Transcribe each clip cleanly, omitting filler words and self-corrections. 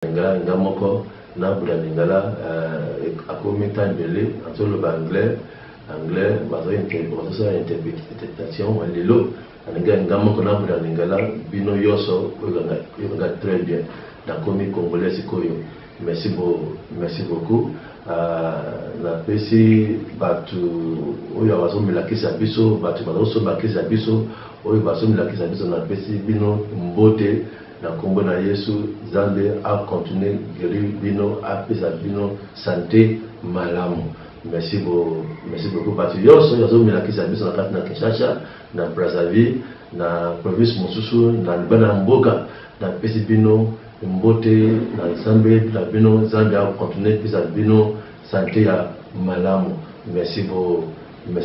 Lingala ngamoko na bula lingala akomi tandele antolo anglais bazo interprétation lelo ngamoko na bula lingala bino yoso oyanga très bien na komi congolais sikoyo. Merci beaucoup. Na pesi batu oyo bazo milakisa biso batu bazo bakisa biso oyo bazo milakisa biso na pesi bino mbote na kombo na Yesu Zambe a continuer guérir bino a pesa bino santé malamu. Merci beaucoup batu yoso yazo milakisa biso na kati na Kinshasa na Brazzaville na province mosusu na bana mboka na pesi bino mbote na Zambe na bino Zambe a continuer pesa bino santé ya malamu. Merci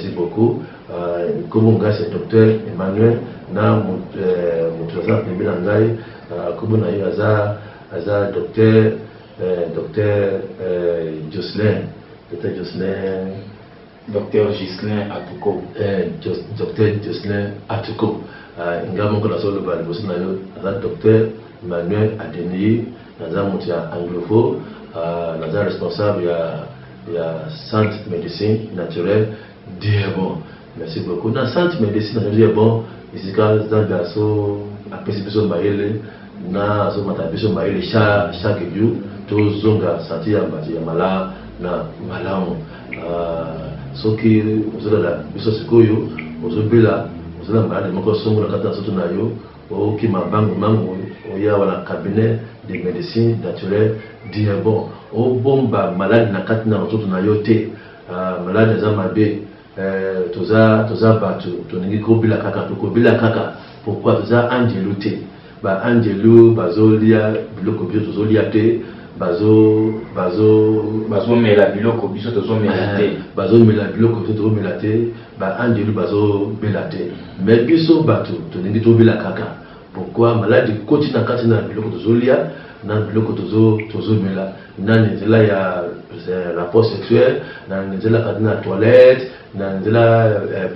beaucoup. Comme c'est docteur Emmanuel na mutuza pembeni na ngai comme na yo aza docteur Jocelyn Atuko docteur Jocelyn Atuko ngamo na solo ba liboso na yo aza docteur Emmanuel Adeni naza mutu ya anglophone naza responsable ya centre médecine naturelle Diebo. Merci beaucoup. Dans centre médecine naturelle Diebo isika Zambia so apesi biso maele na so matabiso maele chaque jour to zonga santé ya mala na malamu. Soki ozola la biso sikoyo ozobela ozola malade moko songo na kata soto na yo oki mabango mango oya wana cabinet de médecine naturelle Diebo o bomba malade na kati na soto na yo te. Malade za mabe toza batu toningi kobila kaka pourquoi toza angelo te ba angelo bazolia biloko biso tozolia te bazo mela biloko biso tozomela te bazomela biloko biso tozomela te ba angelo bazobela te mais biso batu toningi tobila kaka pourquoi malade koti na kati na biloko tozolia na biloko tozomela na nzela ya rapport sexuel na nzela kati na toilette na nzela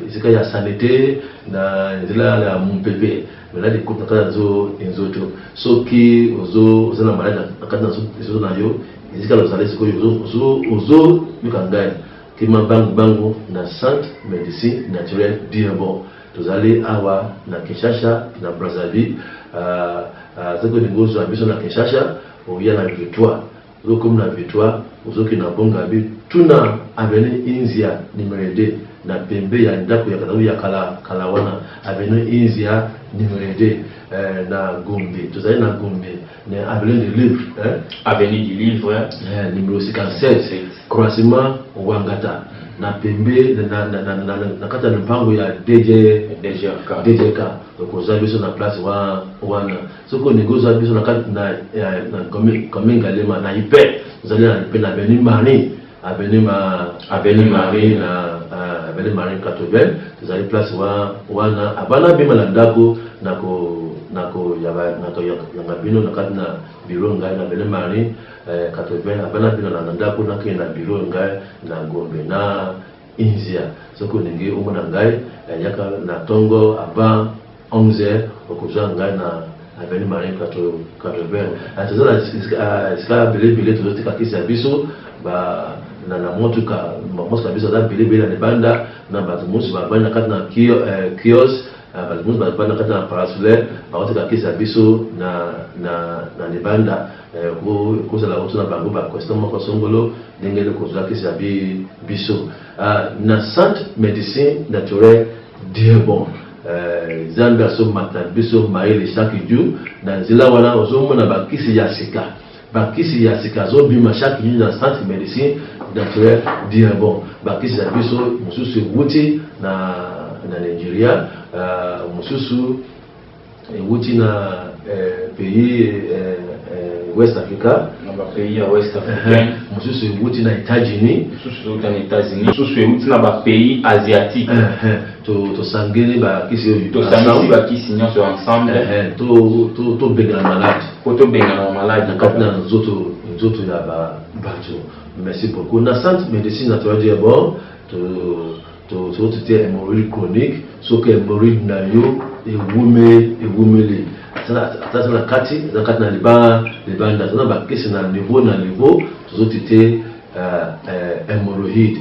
isika ya sanité na nzela ya mumpepe malade koti na kati na nzoto soki ozo na malade na kati na nzoto na yo isika lozala sikoyo ozo yukangai kima bangu na centre médecine naturelle Diebo tozali awa na Kinshasa na Brazzaville zako ningozo abiso na Kinshasa oya na Victoire comme na Victoire ozoki na bonga bi tuna avenue Inzia numéro 2 na pembe ya ndako ya kala wana avenue Inzia numéro 2 na Gombe tozali na Gombe na avenue du Livre avenue du Livre numéro 57 croisement Wangata na pembe na kata mpango ya DJK okoza biso na place wana soko negoza biso na kata na kominga lema na ipe zali na ipe na avenue Marie na avenue Marie 80 zali place wana abana bima na ndako nako ya bino na kata na bureau ngai na avenue Marie 80 abana bino na ndako na kenda bureau ngai na Gombe na Inzia soko ningi umona ngai yaka na tongo avant 11h okuza ngai na avenue Marie 80 atazala iska bele tozotika kisa biso ba na motuka biso za bele na banda na bato musu babana kati na kiosk bato musu babana kati na parasolaire baotika kisa biso na libanda kozala otuna bango ba question moko songolo ndenge kozala kisa biso na centre médecine naturelle Diebo Zambe aso mata biso maele chaque jour na nzela wana ozomona bakisi ya sika zobima chaque jour na centre médecine naturelle Diebo bakisi ya biso mususu wuti na Nigeria mususu wuti na pays West Africa na pays ya West Africain mususu wuti na États-Unis mususu wuti na ba pays asiatique to sangene ba kisi to sangisi ba kisi nyonso ensemble to bengana malade na kati na nzoto ya bato. Merci beaucoup. Na centre médecine naturelle Diebo to hémorroïde chronique soki hémorroïde na yo ewumeli atasa na kati na libanda tona ba kesi na niveau toujours été hémorroïde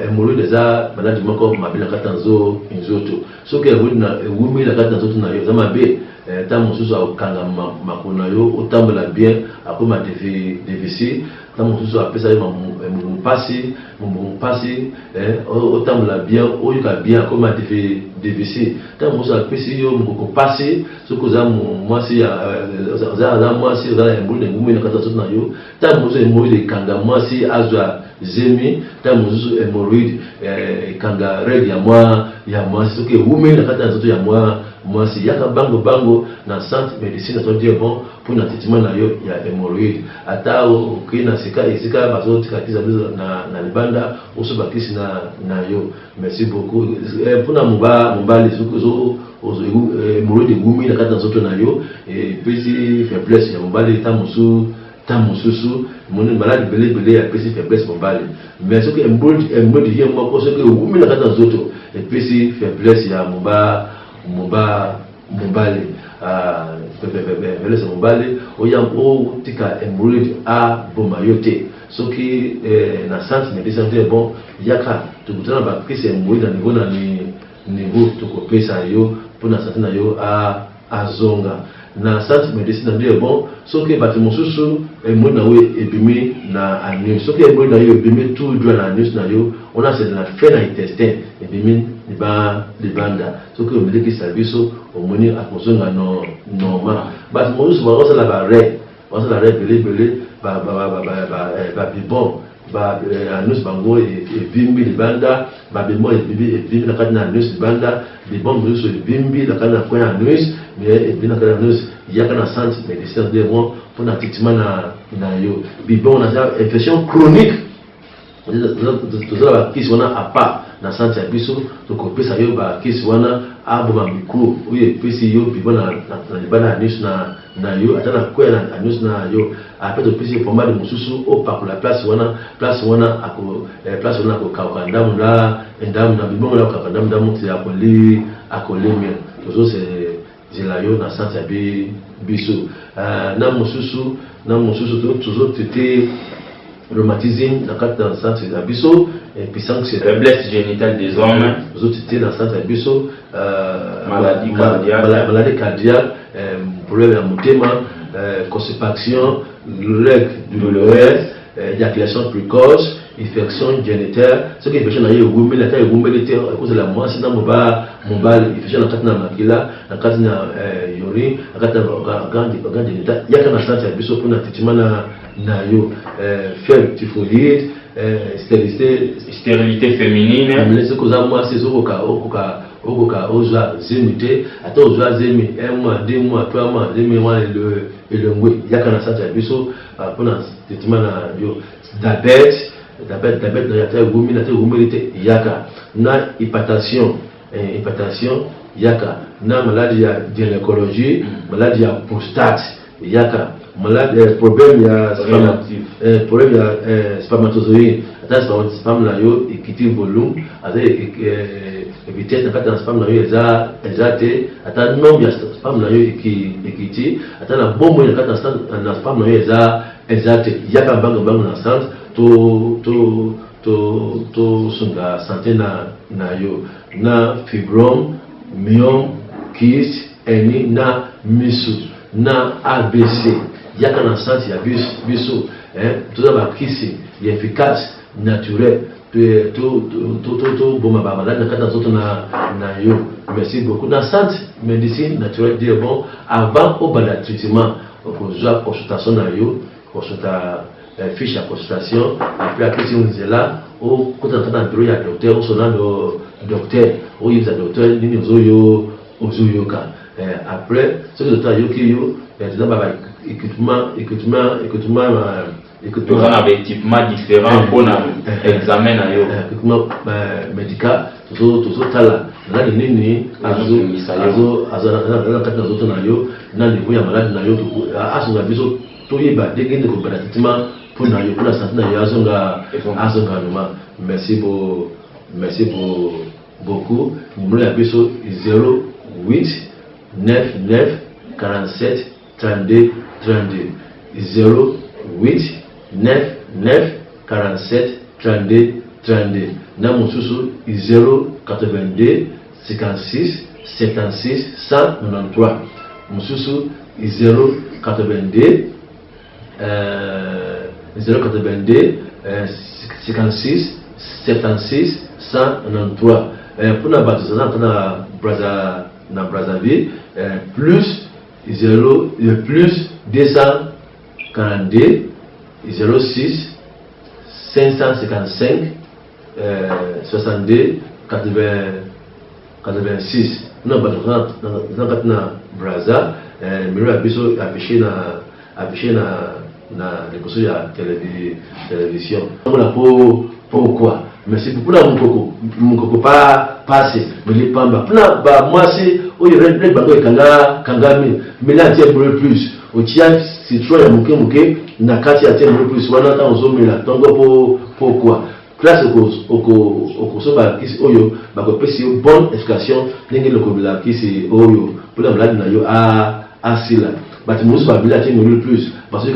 hémorroïde eza maladi moko mabila kata nzoto soki ewumi na kati na nzoto na yo eza mabe ta mosusu akokanga makolo na yo otambola bien akoma déficit ta mosusu apesa yo mpasi otambola bien oyoka bien akoma déficit ta mosusu apesi yo mokoko pasi soki oza mwasi oza engumi na kati na nzoto na yo ta mosusu hémorroïde ekanga mwasi azwa zemi ta mosusu hémorroïde ekanga règle ya mwasi soki ewumi na kati na nzoto ya mwasi yaka bango na centre médecine to dire bon pour na traitement na yo ya hémorroïde ata okei na esika bazotikatiza na libanda oso bakisi na yo. Merci beaucoup pour na mobali soki hémorroïde egumi na kati na nzoto na yo epesi faiblesse ya mobali ta mosusu moni maladi belé apesi faiblesse mobali mais soki hémorroïde ye moko soki egumi na kati na nzoto epesi faiblesse ya mobali velese mobali oyam otika hémorroïde aboma yo te soki na centre médecin te bon yaka tokutana bakisi hémorroïde na niveau tokopesa yo mpona santé na yo azonga na centre médecine na bon soki bato mosusu hémorroïde na yo ebimi na anus soki hémorroïde na yo ebimi tout droit na anus na yo ona c'est na fait na intestin ebimi libanda soki omelekisa biso omoni akozonga normal bato mosusu bazosala barè belé babibon anus bango evimbi libanda babibon evimbi na kati na anus libanda bibon mosusu evimbi na kati na coin anus mais evimbi na kati na anus yaka na centre médecin de bon mpona traitement na yo bibon na infection chronique tozala bakisi wana apa na centre ya biso tokopesa yo bakisi wana aboma micro oyo epesi yo bibon na libanda ya anus na yo ata na kwea na anus na yo ape topesi yo pomade mosusu opakola place wana akokauka ndamu na bibongo na okauka ndamu te akolemia tozozela yo na centre ya biso na mosusu tozotete rhumatisme na kati na centre ya biso puissance faiblesse génitale des hommes tozotete na centre ya biso maladie cardiaque problème ya motema constipation règle douloureuse éjaculation précoce infection génitale soki infection na ye egumeli ata egumeli te ekozala mwasi na mobali infection na kati na makila na kati na urine na kati na organe génital yaka na centre ya biso mpona traitement na yo fièvre typhoïde stérilité féminine soki oza mwasi okoka ozwa zemi te ata ozwa zemi 1 mois 2 mois 3 mois zemi wana elongwe yaka na centre ya biso mpona traitement na yo diabète na yata egumi na te egumeli te yaka na hypertension yaka na maladie ya gynécologie maladie ya prostate yaka maladie problème ya spermatozoïde ata sperme na yo ekiti volume ata vitesse na kati na sperme na yo eza te ata nombre ya sperme na yo ekiti ata na bombo na kati na sperme na yo eza te yaka bango na centre to sunga santé na yo na fibrome myome kyste hernie na misu na ABC yaka na centre ya biso toza bakisi ya efficace naturel to boma bamaladi na kati na nzoto na yo. Merci beaucoup na centre médecine naturelle dire bon avant obanda traitement okozwa consultation na yo consulta fiche ya consultation après apesi onzela okota na kati na bureau ya docteur osona docteur oyebisa docteur nini ozoyoka après soki docteur ayoki yo toza ba équipement différent pour examen na yo équipement médical tozotala maladi nini azana kati na nzoto na yo na niveau ya maladi na yo asonga biso toyeba ndenge nini kobanda traitement mpona yo mpona santé na yo azonga noma. Merci beaucoup numéro ya biso 08 99 47 32 32 08 9 9 47 32 32 na mususu 082 56 76 193 mususu 082 082 56 76 193 pour la base na Brazzaville plus 242 06 555 62 86 non na Brazza miro abiso affiché na l'émission ya télévision pourquoi mais c'est pour la mukoko pas passer mais les pamba pour ba moi c'est o yere bango kangami mais là tiens plus o tia citron ya muke na kati ya tiens plus wana ta ozomela tongo pourquoi classe au soba kisi oyo bakopesi bonne explication ndenge lokobela kisi oyo pour la malade na yo asila but musu babila tiens plus parce que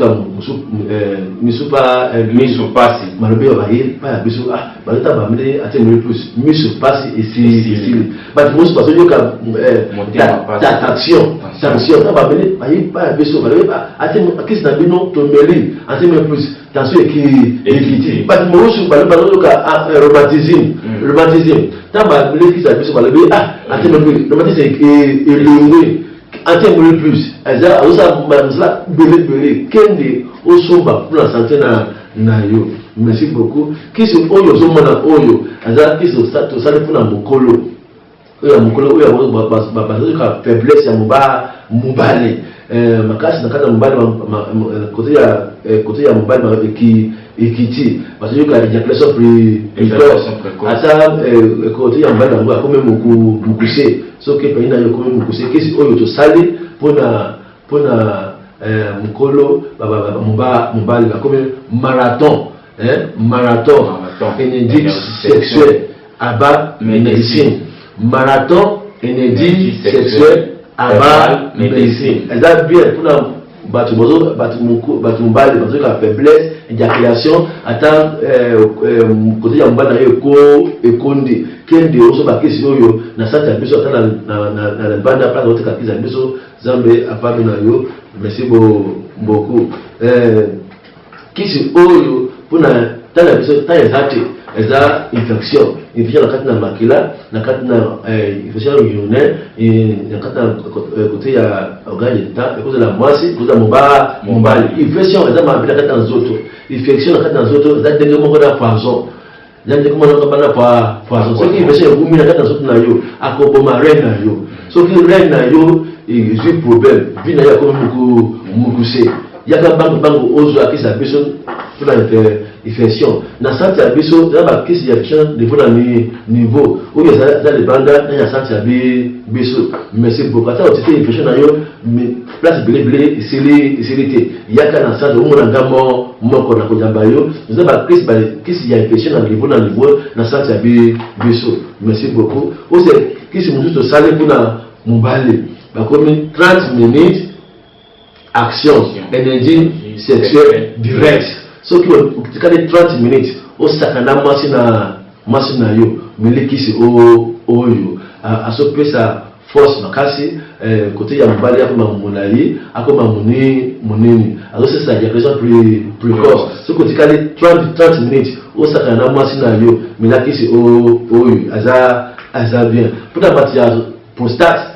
misu pasi malobi ba biso baleta ba mele atteindre plus misu pasi ici but musu parce que tension ba mele ba biso ba atteindre kisi na bino tombeli atteindre plus tension équité but musu ba romantisme ta ba mele kisi na biso balobi atteindre plus romantisme et atteindre plus eza osa manzla belé kende osomba pour la santé na yo merci beaucoup kisi oyo zomona oyo eza kisi to sale pour na mokolo oyo bazo ka faiblesse ya mobale makasi na kata mobale côté ya mobale ekiti parce que la éjaculation précoce ata côté ya mobale ngo akome mukuse soki pena yo komi mukuse kisi oyo to sale pona mukolo mobile bakomi marathon énergie sexuelle aba médecine marathon énergie sexuelle aba médecine eza bien pona batu mobile bazo ka faiblesse éjaculation ata côté ya mobile na yo ekondi kende oso bakisi oyo na sante ya biso ata na banda place ote kakisa biso zambe apami na yo merci beaucoup kisi oyo pona tala biso ta ezate eza infection na kati na makila na kati na infection urinaire na kati na côté ya organe d'etat cause la mwasi cause mobile infection eza mabila kati na nzoto infection na kati na nzoto eza ndenge moko na poison donc comment on va pas poison ce qui veut dire que na kati na nzoto na yo akoboma rein na yo soki rein na yo j'ai problème vi na ya comme mukuse yaka bango ozo akisa biso pour la infection na santé ya biso na ba kisi ya infection niveau na niveau ou bien ça les banda na santé ya biso merci beaucoup ata otite infection na yo place blé isilité yaka na santé o mona ngamo moko na kujamba yo na ba kisi ya infection na niveau na santé ya biso merci beaucoup o c'est kisi muzuto sale kuna mobile ba comme 30 minutes action énergie sexuelle direct so ki ukikale 30 minutes osakana mwasi na yo milikisi oyo asopesa force makasi côté ya mobali yako mamulali akoma munini azosesa éjaculation précoce so ukikale 30 minutes osakana mwasi na yo milakisi oyo aza bien pour la partie ya prostate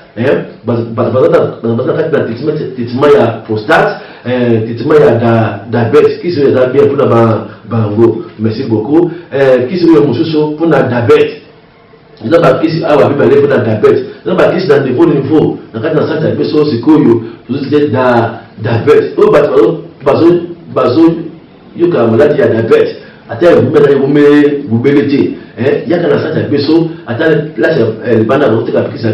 traitement ya prostate traitement ya diabète qui serait bien pour la bango merci beaucoup qui serait mususu pour la diabète eza ba kisi awa biba le pour la diabète eza ba kisi na niveau na kati na santé biso sikoyo tuzite diabète o bazo yoka maladi ya diabète ata bubelete yaka na santé biso ata la banda na oteka kisa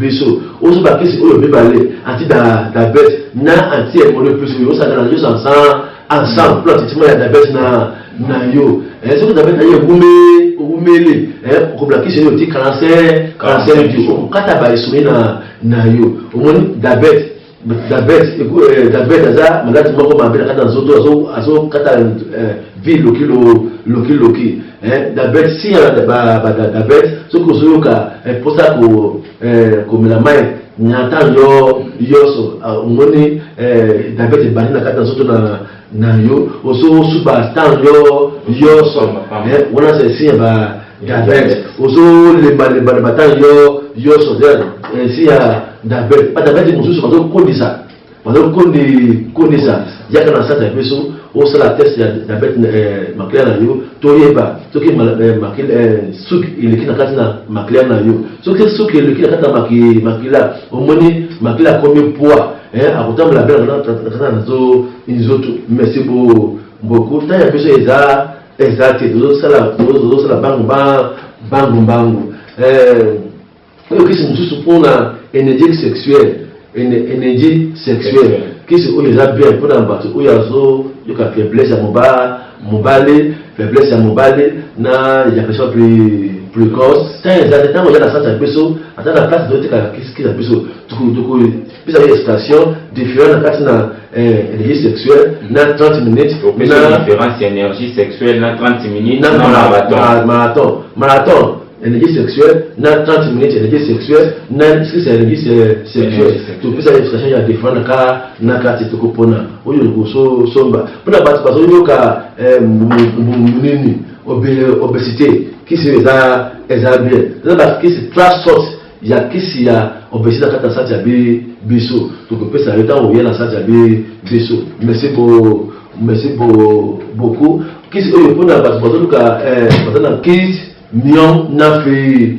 biso ozo ba kisi oyo bibale anti diabète na anti hémorroïde plus yo ça dans les ensemble pour traitement ya diabète na yo ce que diabète na yo umele ko bla kisi yo ti cancer du kata ba isoni na yo omoni diabète diabète aza maladi moko mabe na kati na nzoto azokata vi loki diabète si ya diabète soki ozoyoka mposa komela mai na ntango nyonso omoni diabète ebandi na kati na nzoto na yo ozosuba ntango nyonso wana si ya diabète ozolembalemba na batango nyonso si ya diabète diabète mosusu bazokondisa yaka na sata ya biso osala test ya diabète maculaire na yo toyeba soki suki eleki na kati na maculaire na yo soki suki eleki na kati na maculaire omoni maculaire akomi poids akotambola bela na nzoto. Merci beaucoup ta ya biso eza te tozosala bangu oyo kisi mosusu mpona énergie sexuelle kisi oyo eza bien mpona bato oyo azoyoka faiblesse ya mobale na éjaculation précoce ntango oya na sante ya biso ata na place toyotekaka kisi ya biso tokopesa yo expression différent na kati na énergie sexuelle na 30 minutes différence ya énergie sexuelle na 30 minutes na marathon énergie sexuelle na 30 minutes énergie sexuelle na énergie sexuelle topesa expression ya différent na kati tokopona oyo kosomba mpona bato bazoyoka munini obésité kisi eza bien eza bakisi 3 sortes ya kisi ya obésité na kati na sante ya biso tokopesa yo ntango oya na sante ya biso. Merci beaucoup kisi oyo mpona bato bazoyoka baza na kisi mion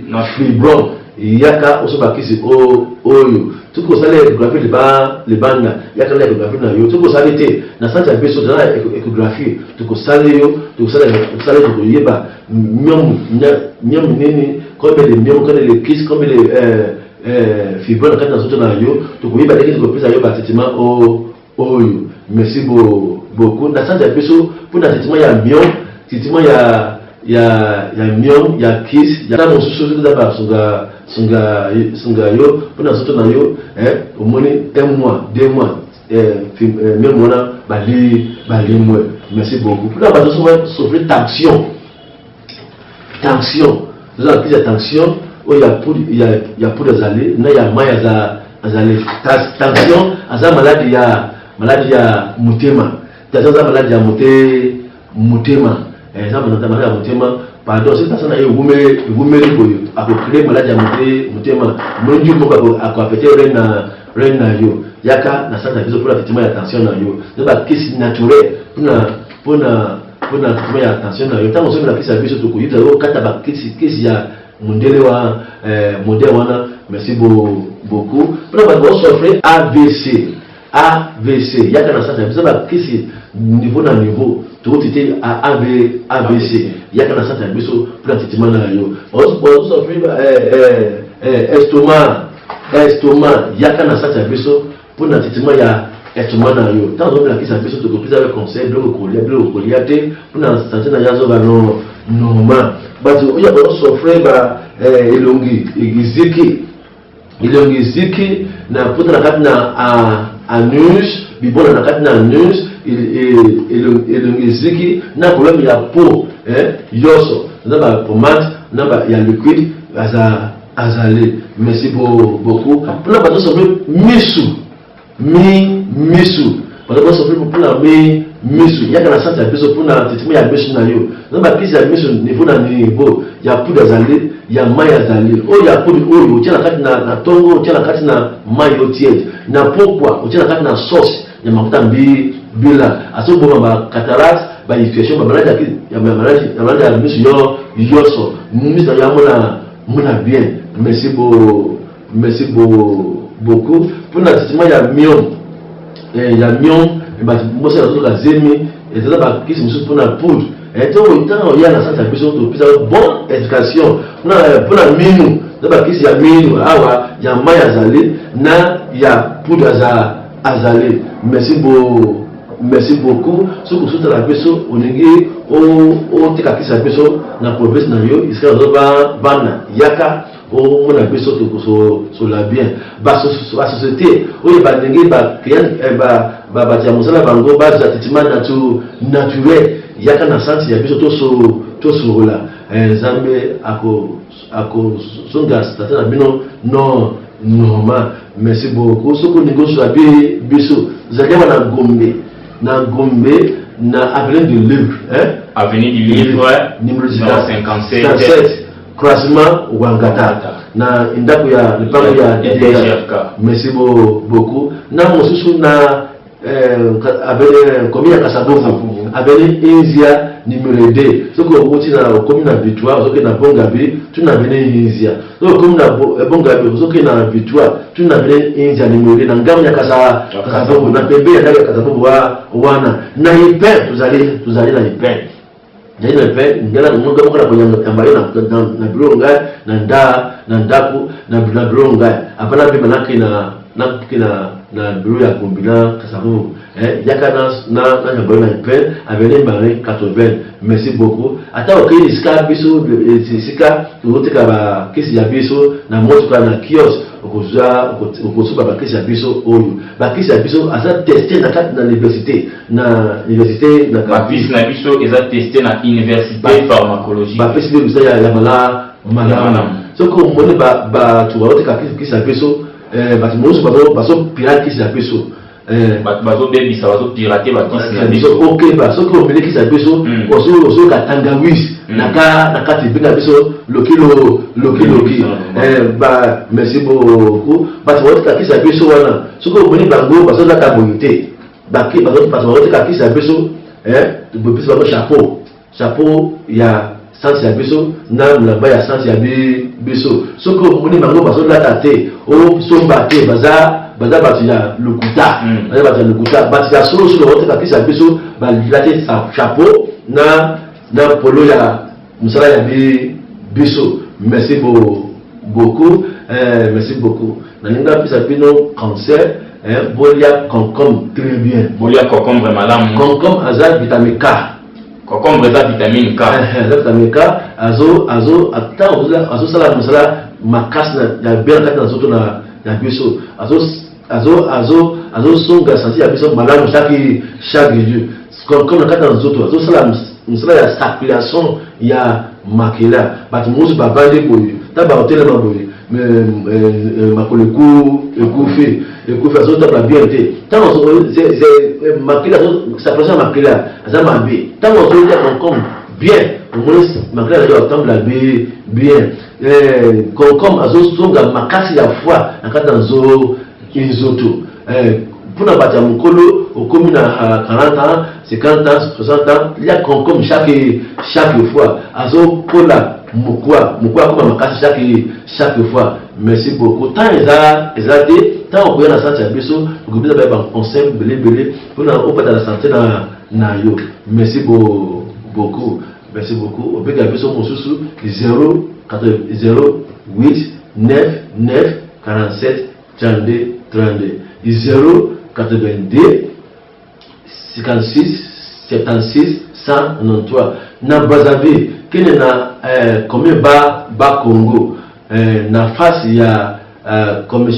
na fibron yaka osoba kisi oyo tukosala échographie libanda yaka na échographie na yo tukosala te na sante ya biso na échographie tukosala tokoyeba mion minini combien de mion combien de kisi combien de fibron na kati na nzoto na yo tokoyeba ndenge tokopesa yo batraitement oyo. Merci beaucoup na sante ya biso mpona traitement ya mion traitement ya mion ya kisi ya mosusu eza basunga yo mpona nzoto na yo omoni 1 mois 2 mois mion wana balimwe. Merci beaucoup mpona bato sofrir tension eza kisi ya tension oyo ya poudre azali na ya mai azali tension aza maladi ya motema tension aza maladi ya motema eza maladi ya motema pardon si personne aye egumeli boyo akocrée maladi ya motema mondi moko akoafete reine na yo yaka na sante na biso mpona traitement ya tension na yo eza bakisi naturel mpona traitement ya tension na yo ntango osomi na kisi ya biso tokoyita yo kata bakisi ya mondele modele wana. Merci beaucoup mpona bato baosofre AVC yaka na sante ya biso bakisi niveau na niveau tokotite AVC yaka na sante ya biso mpona traitement na yo baosofre estomac yaka na sante ya biso mpona traitement ya estomac na yo ntango ozomela kisi ya biso tokopesa yo conseil biloko kolia te mpona sante na yo azoba normal. Bato oyo baosofre elongi ziki na puta na kati na anus bibona na kati na anus elongi ziki na problème ya peau yoso na ba pomade na ba ya liquide azali. Merci beaucoup mpona bato sofre misu bato sofre mpona misu yaka na sante ya biso mpona traitement ya misu na yo na bakisi ya misu niveau na niveau ya poudre azali ya mai azali oyo ya poudre oyo otia na kati na tongo otia na kati na mai otiede na pokwa otia na kati na sauce ya mafuta mbila azoboma bacataracte bainfection bamaladi ya misu yoso misu na yo amona bien. Merci beaucoup mpona traitement ya mion bato mosi azotoka zemi ezala bakisi mosusu mpona poudre ntango oya na sante ya biso topesa bonne éducation mpona minu eza bakisi ya minu awa ya mai azali na ya poudre azali. Merci beaucoup soki osutala biso olingi oteka kisi ya biso na province na yo esika nazoba bana yaka on a besoin sur la bien la société oyo ba ndenge ba client ba tia musala bango ba traitement naturel yaka na sens ya biso to so la nzambe ako songa statana bino non normal. Merci beaucoup. Ce que nous avons biso zalia na gombe na avenue du livre avenue du livre numéro 57 croisement Wangata na indako ya lupango ya DGFK. Merci beaucoup. Na mosusu na avec commune Kasabovu avec Inzia numéro 2 ce que vous na commune na Victoire ce que na Bongabi tu na venu Inzia ce que commune na Bongabi ce que na Victoire tu na venu Inzia numéro 2 na ngamu ya Kasabovu na pembe ya Kasabovu wana na hyper vous allez na hyper Jadi lepe ngala ngoga mukala kwenye ambayo na bureau ngai na ndaku na bureau ngai apana pe manake na bureau ya kombina Kasabovu yaka na ambayo na pen avec Marie 80. Merci beaucoup ata okei iska biso sika uteka ba kesi ya biso na moto na kiosk okosuba ba kesi ya biso oyo ba kesi ya biso asa tester na kati na université na bapisi na biso eza testé na université pharmacologie bapesi biso ya malamu soko moni ba tu oteka kesi ya biso bati mosu baso pirate kesi ya biso bazo bebisa bazo pirate bakisi na biso ok ba soko omele kesi ya biso oso ka tangawizi na kati binga biso loki merci beaucoup bati oteka kesi ya biso wana soko omele bango baso na kaboyite baki bazo oteka kesi ya biso biso bazo chapeau ya sens ya biso na mlamba ya sens ya biso soko omele bango bazo lata te o somba te baza batu ya lokuta batu ya solo oteka kisi ya biso balate chapeau na polo ya musala ya biso. Merci beaucoup merci beaucoup nalinga pisa bino cancer bolia concombre très bien bolia concombre malamu concombre aza vitamine K concombre eza vitamine K vitamine K azo sala musala makasi ya bien kati na zoto na biso azo songa santi ya biso malamu chaque jour comme na kati na zoto azo sala musala ya circulation ya makila batu musu babandi boye taba hotele maboye makolo ekufi azo tabla bien te tango makila circulation ya makila aza mabe tango azo ya concombre bien makila azo tabla bien concombre azo songa makasi ya foi na kati na nzoto puna bati ya mokolo okomi na 40 ans 50 ans 60 ans il y a concombre chaque fois azo pola mokwa koma makasi chaque fois. Merci beaucoup tant eza te tant okoya na santé ya biso okobisa ba conseil belé pona opata la santé na yo. Merci beaucoup obeka biso mosusu 08 99 47 32 082 56 76 193 na Brazzaville kene na commune ba Congo na face ya commission